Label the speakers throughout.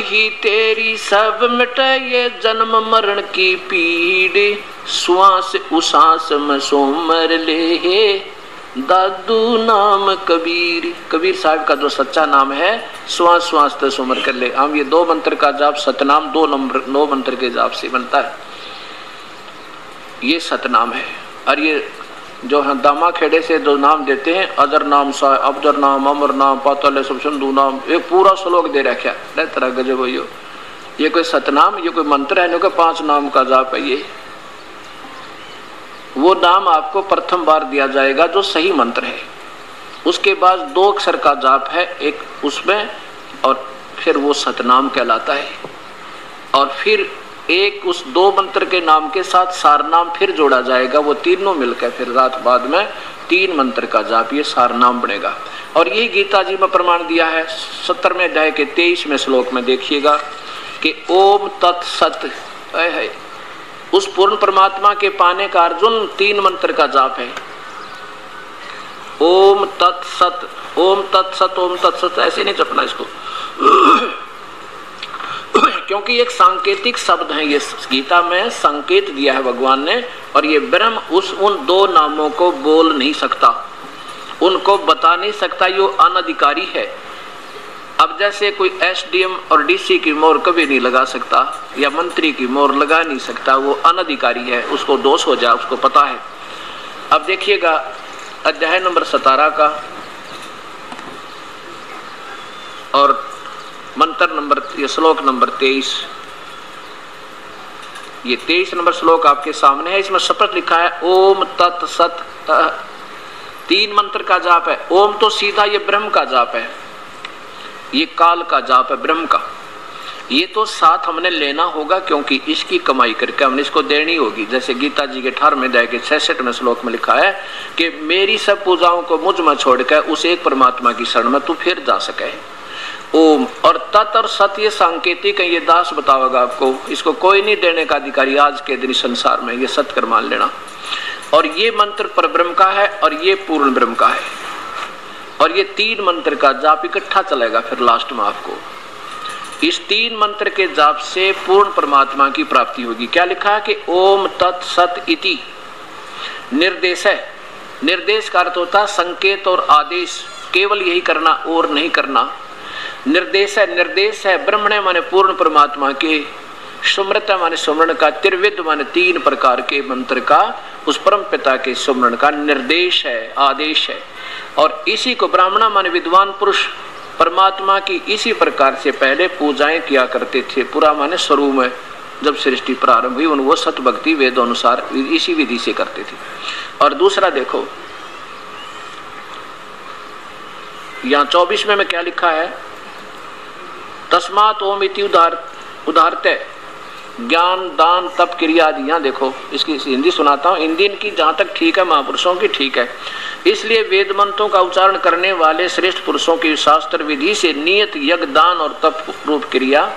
Speaker 1: ही तेरी सब मिटे ये जन्म मरण की पीड़, श्वास उसास में सोमर ले हे दादू नाम कबीर। कबीर साहब का जो सच्चा नाम है श्वास श्वास ते सोमर कर ले। हम ये 2 मंत्र का जाप सतनाम 9 मंत्र के जाप से बनता है, ये सतनाम है। और ये जो है दामा खेड़े से जो नाम देते हैं, अजर नाम सा अबजर नाम अमर नाम पातल सब सिंधु नाम, एक पूरा श्लोक दे रखा है तरह गजब हो। ये कोई सतनाम, ये कोई मंत्र है, कोई 5 नाम का जाप है। ये वो नाम आपको प्रथम बार दिया जाएगा जो सही मंत्र है। उसके बाद 2 अक्षर का जाप है एक उसमें, और फिर वो सतनाम कहलाता है। और फिर एक उस 2 मंत्र के नाम के साथ सारनाम फिर जोड़ा जाएगा, वो तीनों मिलकर फिर रात बाद में 3 मंत्र का जाप ये सारनाम बनेगा। और यही गीता जी में प्रमाण दिया है 17वें अध्याय के 23वें श्लोक में। देखिएगा कि ओम तत्सत है, उस पूर्ण परमात्मा के पाने का अर्जुन 3 मंत्र का जाप है। ओम तत्सत ओम तत्सत ओम तत्सत, ऐसे नहीं जपना इसको क्योंकि एक सांकेतिक शब्द है, ये गीता में संकेत दिया है भगवान ने। और ये ब्रह्म उन 2 नामों को बोल नहीं सकता, उनको बता नहीं सकता, ये अनधिकारी है। अब जैसे कोई एसडीएम और डीसी की मोहर कभी नहीं लगा सकता, या मंत्री की मोहर लगा नहीं सकता, वो अनधिकारी है, उसको दोष हो जाए, उसको पता है। अब देखिएगा अध्याय नंबर 17 का और मंत्र नंबर ये श्लोक नंबर 23, ये 23 नंबर श्लोक आपके सामने है। इसमें शपथ लिखा है ओम तत्सत, 3 मंत्र का जाप है। ओम तो सीधा ये ब्रह्म का जाप है, ये काल का जाप है ब्रह्म का। ये तो साथ हमने लेना होगा, क्योंकि इसकी कमाई करके हमने इसको देनी होगी। जैसे गीता जी के 18वें अध्याय के 66वें श्लोक में लिखा है कि मेरी सब पूजाओं को मुझ में छोड़कर उस एक परमात्मा की शरण में तू फिर जा सके। ओम और तत् और सत ये सांकेतिक है, ये दास बताओगा आपको, इसको कोई नहीं देने का अधिकारी आज के दिन संसार में, ये सत्य कर मान लेना। और ये मंत्र पर ब्रह्म का है और ये पूर्ण ब्रह्म का है। और ये 3 मंत्र का जाप इकट्ठा चलेगा फिर लास्ट में आपको। इस 3 मंत्र के जाप से पूर्ण परमात्मा की प्राप्ति होगी। क्या लिखा है कि ओम तत् सत इति निर्देश है। निर्देश का अर्थ होता है संकेत और आदेश, केवल यही करना और नहीं करना। निर्देश है, निर्देश है ब्रह्मणे माने पूर्ण परमात्मा के, सुमृत माने सुमरण का, त्रिविध माने 3 प्रकार के मंत्र का, उस परम पिता के सुमरण का निर्देश है, आदेश है। और इसी को ब्राह्मण माने विद्वान पुरुष परमात्मा की इसी प्रकार से पहले पूजाएं किया करते थे। पूरा माने स्वरूप में जब सृष्टि प्रारंभ हुई वो सत भक्ति वेद अनुसार इसी विधि से करते थे। और दूसरा देखो यहाँ 24 में क्या लिखा है, तस्मात् ओम इति उदाहरते ज्ञान दान तप क्रिया आदि। यहाँ देखो इसकी हिंदी सुनाता हूँ, हिंदी इनकी जहाँ तक ठीक है महापुरुषों की ठीक है। इसलिए वेद मंत्रों का उच्चारण करने वाले श्रेष्ठ पुरुषों की शास्त्र विधि से नियत यज्ञ दान और तप रूप क्रिया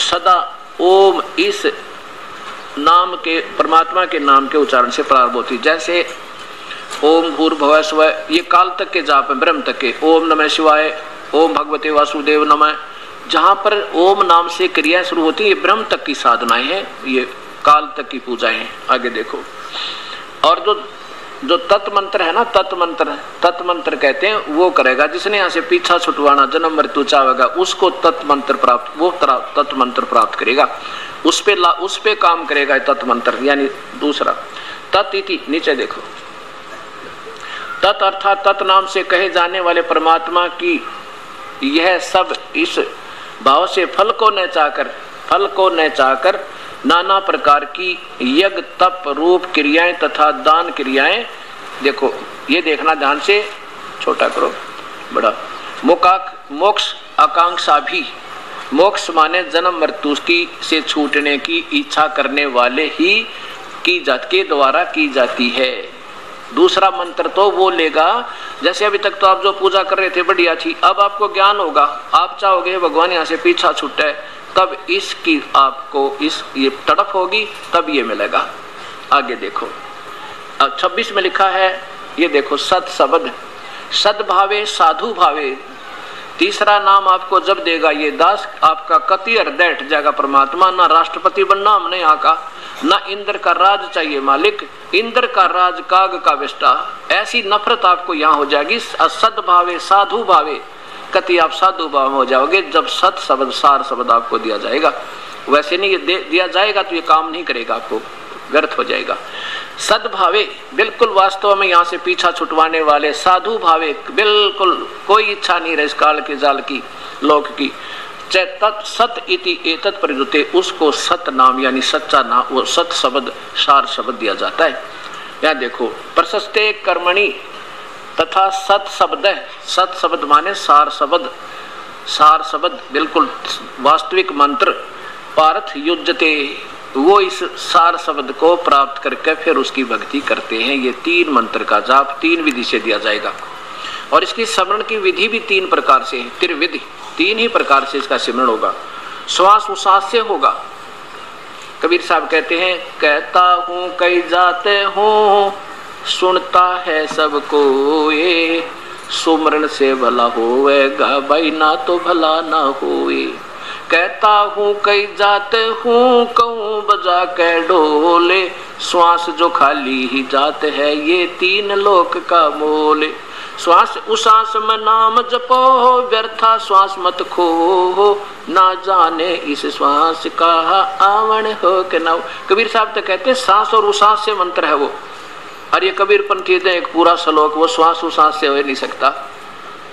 Speaker 1: सदा ओम इस नाम के परमात्मा के नाम के उच्चारण से प्रारंभ होती। जैसे ओम भूर्भुवः स्वः ये काल तक के जाप है, ब्रह्म तक के। ओम नमः शिवाय, ओम भगवते वासुदेव नमः, जहाँ पर ओम नाम से क्रिया शुरू होती है ये ब्रह्म तक की साधनाएं हैं, ये काल तक की पूजाएं हैं। आगे देखो और जो तत्मंत्र है ना, तत्मंत्र कहते हैं वो करेगा जिसने यहाँ से पीछा छुटवाना जन्म मृत्यु चाहेगा उसको तत्मंत्र प्राप्त, वो तत्मंत्र प्राप्त करेगा, उस पे काम करेगा तत्मंत्र। यानी दूसरा तत् इति, नीचे देखो तत् अर्थात तत् नाम से कहे जाने वाले परमात्मा की यह सब इस भाव से फल को न चाहकर नाना प्रकार की यज्ञ तप रूप क्रियाएं तथा दान क्रियाएं। देखो ये देखना ध्यान से, छोटा करो बड़ा। मोक्ष आकांक्षा भी, मोक्ष माने जन्म मृत्यु की से छूटने की इच्छा करने वाले ही की जात के द्वारा की जाती है। दूसरा मंत्र तो वो लेगा, जैसे अभी तक तो आप जो पूजा कर रहे थे बढ़िया थी, अब आपको ज्ञान होगा, आप चाहोगे भगवान यहाँ से पीछा छूटे, तब इसकी आपको ये तड़प होगी, तब ये मिलेगा। आगे देखो अब 26 में लिखा है, ये देखो सत शब्द सद्भावे साधु भावे तीसरा नाम आपको जब देगा ये दास, आपका कति हृदय हट जाएगा परमात्मा। ना राष्ट्रपति बनना हमने यहाँ का, ना इंद्र का राज चाहिए मालिक, इंद्र का राज काग का विष्टा। ऐसी नफरत आपको यहाँ हो जाएगी। सद्भावे साधु भावे, कति आप साधु भाव में हो जाओगे जब सत शब्द सार शब्द आपको दिया जाएगा। वैसे नहीं ये दिया जाएगा तो ये काम नहीं करेगा, आपको व्यर्थ हो जाएगा। सद्भावे बिल्कुल वास्तव में यहाँ से पीछा छुटवाने वाले, साधु भावे बिल्कुल कोई इच्छा नहीं रहे इस काल के जाल की लोक की। तत् सत इति एतत् परिदुते, उसको सत नाम यानी सच्चा नाम, वो सत शब्द सार शब्द दिया जाता है। यहाँ देखो प्रशस्ते कर्मणि तथा सत शब्द, सत शब्द माने सार शब्द, सार शब्द बिल्कुल वास्तविक मंत्र। पार्थ युज्यते, वो इस सार शब्द को प्राप्त करके फिर उसकी भक्ति करते हैं। ये 3 मंत्र का जाप 3 विधि से दिया जाएगा और इसकी स्मरण की विधि भी 3 प्रकार से है, त्रिविधि। 3 ही प्रकार से इसका सिमरण होगा। श्वास उश्वास से होगा। कबीर साहब कहते हैं, कहता हूँ कई जाते हूँ, सुनता है सबको ये, सुमरण से भला होएगा भाई ना तो भला ना होए। कहता हूँ कई जाते हूँ, कहूँ बजा के ढोले, श्वास जो खाली ही जाते है ये 3 लोक का मोले। श्वास उश्वास में नाम जपो, व्यर्था श्वास मत खो, ना जाने इस श्वास का आवण हो के ना हो। कबीर साहब तो कहते हैं सांस और उश्वास से मंत्र है वो, और ये कबीर पंथी ने एक पूरा श्लोक वो श्वास उश्वास से हो नहीं सकता।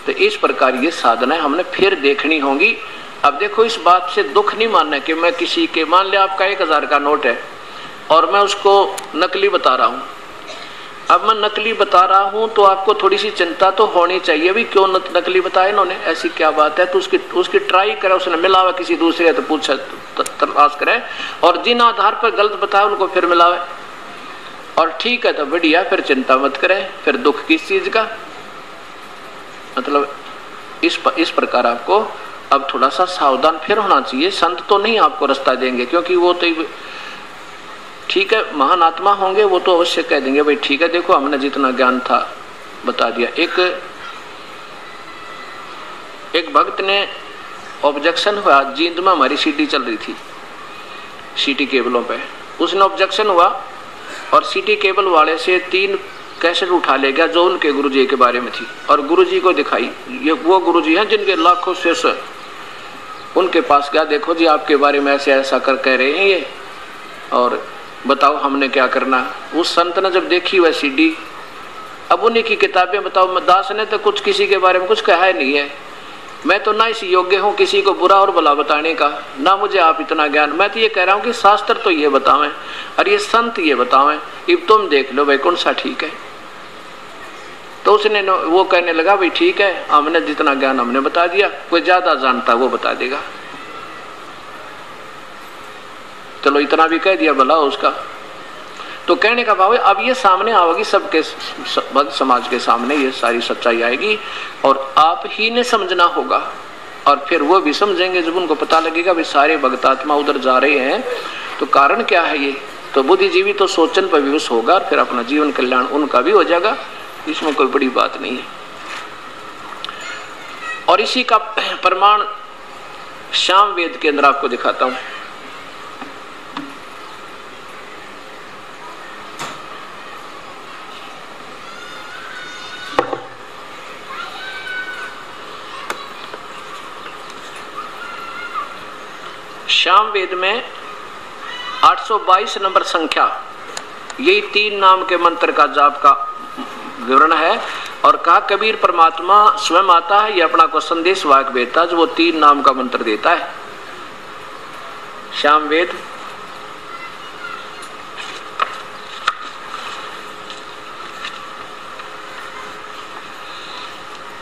Speaker 1: तो इस प्रकार ये साधना हमने फिर देखनी होगी। अब देखो इस बात से दुख नहीं मानना कि मैं किसी के, मान लिया आपका 1000 का नोट है और मैं उसको नकली बता रहा हूँ। अब मैं नकली बता रहा हूँ तो आपको थोड़ी सी चिंता तो होनी चाहिए भी, क्यों नकली बताया इन्होंने, ऐसी क्या बात है। तो उसकी ट्राई करे, उसने मिलावे किसी दूसरे तो पूछे तलाश करे, और जिन आधार पर गलत बताया उनको फिर मिलावे, और ठीक है तो बढ़िया, फिर चिंता मत करे, फिर दुख किस चीज का। मतलब इस प्रकार आपको अब थोड़ा सा सावधान फिर होना चाहिए। संत तो नहीं आपको रास्ता देंगे, क्योंकि वो तो ठीक है महान आत्मा होंगे, वो तो अवश्य कह देंगे भाई ठीक है देखो हमने जितना ज्ञान था बता दिया। एक भक्त ने ऑब्जेक्शन हुआ, जींद में हमारी सीटी चल रही थी, सीटी केबलों पे, उसने ऑब्जेक्शन हुआ और सीटी केबल वाले से 3 कैसेट उठा ले गया जो उनके गुरुजी के बारे में थी, और गुरुजी को दिखाई। ये वो गुरुजी हैं जिनके लाखों शिष्य, उनके पास गया, देखो जी आपके बारे में ऐसे ऐसा कर कह रहे हैं ये, और बताओ हमने क्या करना। उस संत ने जब देखी वह सीडी, अब उन्हीं की किताबें, बताओ दास ने तो कुछ किसी के बारे में कुछ कहा नहीं है। मैं तो ना इस योग्य हूँ किसी को बुरा और भला बताने का, ना मुझे आप इतना ज्ञान। मैं तो ये कह रहा हूँ कि शास्त्र तो ये बतावें और ये संत ये बतावें, अब तुम देख लो भाई कौन सा ठीक है। तो उसने वो कहने लगा भाई ठीक है हमने जितना ज्ञान हमने बता दिया, कोई ज्यादा जानता वो बता देगा, चलो इतना भी कह दिया भला उसका। तो कहने का भाव है अब ये सामने आएगी, सबके भक्त समाज के सामने ये सारी सच्चाई आएगी और आप ही ने समझना होगा, और फिर वो भी समझेंगे जब उनको पता लगेगा भाई सारे भक्तात्मा उधर जा रहे हैं तो कारण क्या है ये। तो बुद्धिजीवी तो सोचन पर विवश होगा और फिर अपना जीवन कल्याण उनका भी हो जाएगा, इसमें कोई बड़ी बात नहीं है। और इसी का प्रमाण श्याम वेद के अंदर आपको दिखाता हूं। श्याम वेद में 822 नंबर संख्या, यही 3 नाम के मंत्र का जाप का विवरण है। और कहा कबीर परमात्मा स्वयं आता है, ये अपना को संदेश वाक भेजता है जो वो 3 नाम का मंत्र देता है। श्याम वेद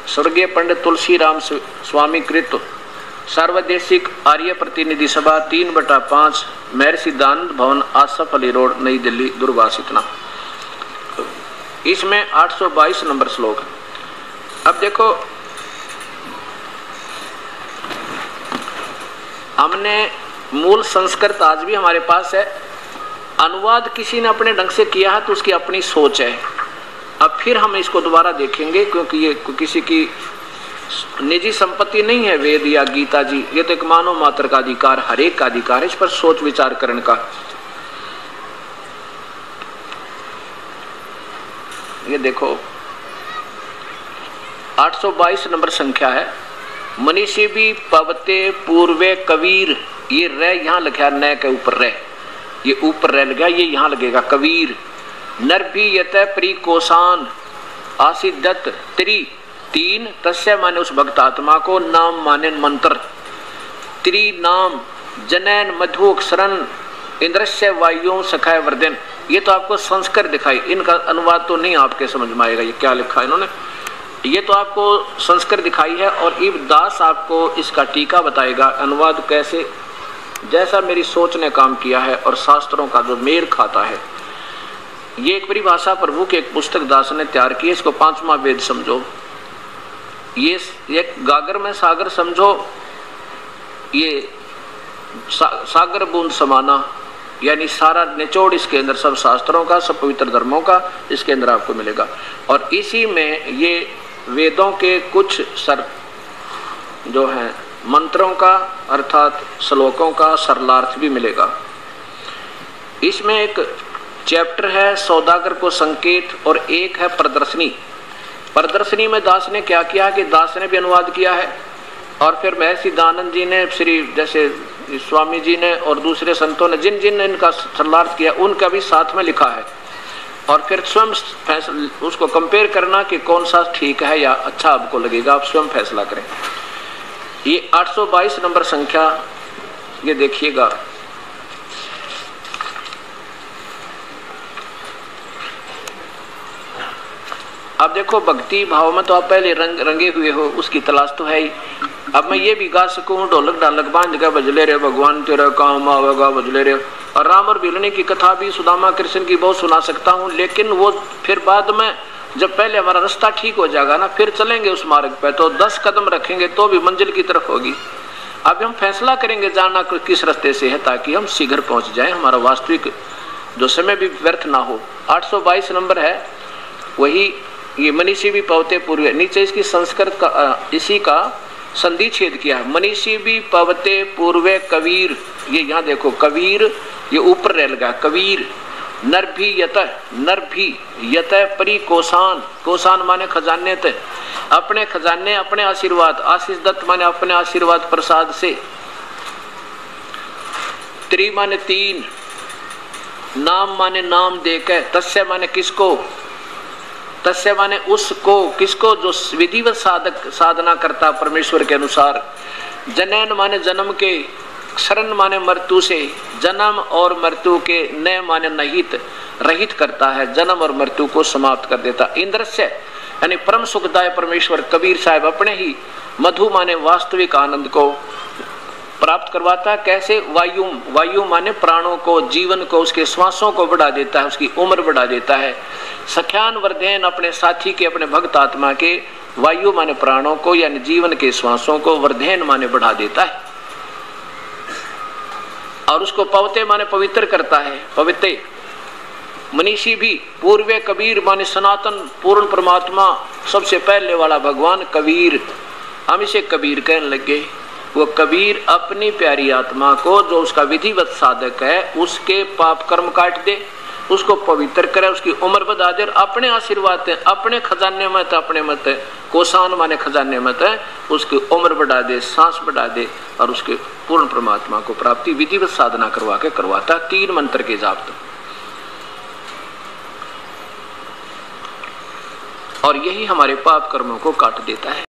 Speaker 1: स्वर्गीय पंडित तुलसी राम स्वामी कृत सार्वदेशिक आर्य प्रतिनिधि सभा 3/5 महर्षि दानंद भवन आसफ अली रोड नई दिल्ली दूरभाष इतना। इसमें 822 नंबर श्लोक। अब देखो हमने मूल संस्कृत आज भी हमारे पास है, अनुवाद किसी ने अपने ढंग से किया है तो उसकी अपनी सोच है। अब फिर हम इसको दोबारा देखेंगे क्योंकि ये किसी की निजी संपत्ति नहीं है वेद या गीता जी, ये तो एक मानव मात्र का अधिकार, हर एक का अधिकार है इस पर सोच विचार करने का। ये देखो 822 नंबर संख्या है। मनीषी भी पवते पूर्वे कबीर, ये रे यहां लिखा न के ऊपर रे, ये ऊपर रे लगा, ये यहां लगेगा कबीर। नर भी यत प्री कोसान आसिदत त्रि, तीन तस्य माने उस भक्त आत्मा को, नाम माने मंत्र, त्रि नाम जनैन मधु शरण इंद्रस्य वायु सखाय वर्धन। ये तो आपको संस्कृत दिखाई, इनका अनुवाद तो नहीं आपके समझ में आएगा ये क्या लिखा है इन्होंने, ये तो आपको संस्कृत दिखाई है और इब दास आपको इसका टीका बताएगा अनुवाद कैसे, जैसा मेरी सोच ने काम किया है और शास्त्रों का जो मेल खाता है। ये एक परिभाषा प्रभु की एक पुस्तक दास ने तैयार की है, इसको पांचवा वेद समझो, ये एक गागर में सागर समझो, ये सागर बूंद समाना, यानी सारा निचोड़ इसके अंदर सब शास्त्रों का, सब पवित्र धर्मों का इसके अंदर आपको मिलेगा। और इसी में ये वेदों के कुछ सर जो है मंत्रों का अर्थात श्लोकों का सरलार्थ भी मिलेगा। इसमें एक चैप्टर है सौदागर को संकेत और एक है प्रदर्शनी। प्रदर्शनी में दास ने क्या किया कि दास ने भी अनुवाद किया है और फिर महर्षि दानंद जी ने, श्री जैसे स्वामी जी ने और दूसरे संतों ने जिन जिन ने इनका सरलार्थ किया उनका भी साथ में लिखा है और फिर स्वयं उसको कंपेयर करना कि कौन सा ठीक है या अच्छा आपको लगेगा, आप स्वयं फैसला करें। ये 822 नंबर संख्या ये देखिएगा, अब देखो भक्ति भाव में तो आप पहले रंगे हुए हो, उसकी तलाश तो है ही। अब मैं ये भी गा सकूं ढोलक ढालक बांध कर बजले रहे भगवान तेरा काम आवेगा बजले रहे, और राम और भिलनी की कथा भी सुदामा कृष्ण की बहुत सुना सकता हूं, लेकिन वो फिर बाद में जब पहले हमारा रास्ता ठीक हो जाएगा ना, फिर चलेंगे उस मार्ग पे तो 10 कदम रखेंगे तो भी मंजिल की तरफ होगी। अब हम फैसला करेंगे जाना किस रास्ते से है ताकि हम शीघ्र पहुंच जाए, हमारा वास्तविक जो समय भी व्यर्थ ना हो। 822 नंबर है वही, ये मनीषी भी पवते पूर्वे, नीचे इसकी संस्कृत का इसी का संधि छेद किया है, मनीषी भी पवते पूर्वे कबीर, ये यहाँ देखो कबीर, ये ऊपर रह लगा कबीर। नर भी यत परी कोसान, कोसान माने खजाने थे, अपने खजाने अपने आशीर्वाद, आशीष दत्त माने अपने आशीर्वाद प्रसाद से, त्रि माने तीन, नाम माने नाम देकर, तस्य माने किसको, तस्य माने उसको, किसको जो विधिवत साधना करता परमेश्वर के अनुसार, जनैन माने जन्म के, शरण माने मृत्यु से, जन्म और मृत्यु के, न माने नहित, रहित करता है, जन्म और मृत्यु को समाप्त कर देता। इंद्रस्य यानी परम सुखदाय परमेश्वर कबीर साहब अपने ही मधु माने वास्तविक आनंद को प्राप्त करवाता है। कैसे, वायु, वायु माने प्राणों को, जीवन को, उसके श्वासों को बढ़ा देता है, उसकी उम्र बढ़ा देता है। सख्यान वर्धन अपने साथी के, अपने भक्त आत्मा के, वायु माने प्राणों को यानी जीवन के श्वासों को, वर्धन माने बढ़ा देता है और उसको पवते माने पवित्र करता है, पवित्र। मनीषी भी पूर्वे कबीर माने सनातन पूर्ण परमात्मा, सबसे पहले वाला भगवान कबीर, हम इसे कबीर कहने लगे। वो कबीर अपनी प्यारी आत्मा को जो उसका विधिवत साधक है उसके पाप कर्म काट दे, उसको पवित्र करे, उसकी उम्र बढ़ा दे, अपने आशीर्वाद है, अपने खजाने में है, अपने मत है, कोसान माने खजाने मत है, उसकी उम्र बढ़ा दे, सांस बढ़ा दे और उसके पूर्ण परमात्मा को प्राप्ति विधिवत साधना करवा के करवाता 3 मंत्र के जाप तक। और यही हमारे पाप कर्मों को काट देता है।